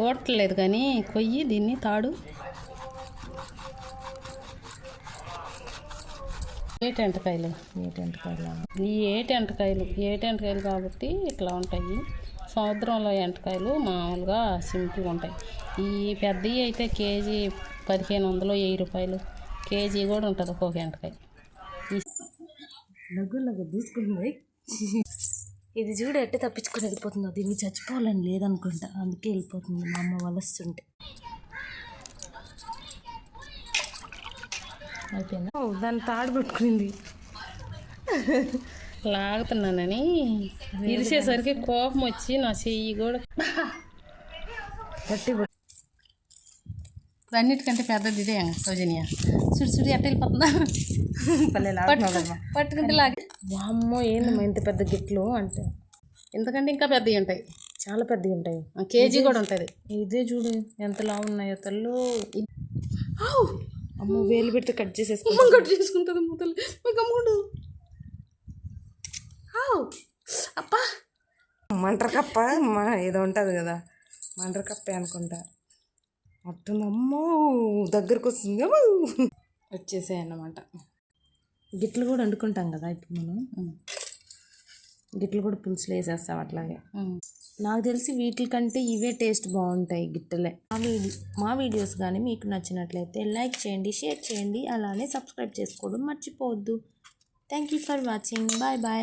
ఓడట్లేదు కానీ కొయ్యి దీన్ని తాడు. ఏటెంటకాయలు ఈ ఏటెంటకాయలు కాబట్టి ఇట్లా ఉంటాయి. సముద్రంలో ఎంటకాయలు మామూలుగా సింపుల్గా ఉంటాయి. ఈ పెద్దవి అయితే కేజీ 1500, 1000 రూపాయలు కేజీ కూడా ఉంటుంది ఒక్కొక్క ఎంటకాయ. లగ్గు దూసుకుంది. ఇది చూడు ఎట్టే తప్పించుకొని వెళ్ళిపోతుందో. దీన్ని చచ్చిపోవాలని లేదనుకుంటా, అందుకే వెళ్ళిపోతుంది మా అమ్మ వలస్తుంటే. అయిపోయిందా? దాన్ని తాడు పెట్టుకునింది. లాగుతున్నానని ఇరిసేసరికి కోపం వచ్చి నా చెయ్యి కూడా గట్టి అన్నిటికంటే పెద్దది ఇదే సౌజన్య. చుడి ఎట్ట వెళ్ళిపోతుందా పట్టుకుంటే లాగే. వామ్మో ఏందమ్మా ఇంత పెద్ద గిట్లు అంటే. ఎందుకంటే ఇంకా పెద్దవి ఉంటాయి, చాలా పెద్దవి ఉంటాయి. కేజీ కూడా ఉంటుంది. ఇదే చూడు ఎంతలా ఉన్నాయో తల్లు. అమ్మో వేలు పెడితే కట్ చేసుకుంటుంది మూతలు. గమ్ముడు అప్పా మంటర కప్ప ఏదో ఉంటుంది కదా, మంటర కప్పే అనుకుంటా. అమ్మో దగ్గరకు వస్తుంది. వచ్చేసాయి అన్నమాట. గిట్లు కూడా వండుకుంటాం కదా ఇప్పుడు మనం. గిట్లు కూడా పులుసులు వేసేస్తాం అట్లాగే. నాకు తెలిసి వీటికంటే ఇవే టేస్ట్ బాగుంటాయి గిట్టలే. మా వీడియోస్ కానీ మీకు నచ్చినట్లయితే లైక్ చేయండి, షేర్ చేయండి, అలానే సబ్స్క్రైబ్ చేసుకోవడం మర్చిపోవద్దు. Thank you for watching. Bye bye.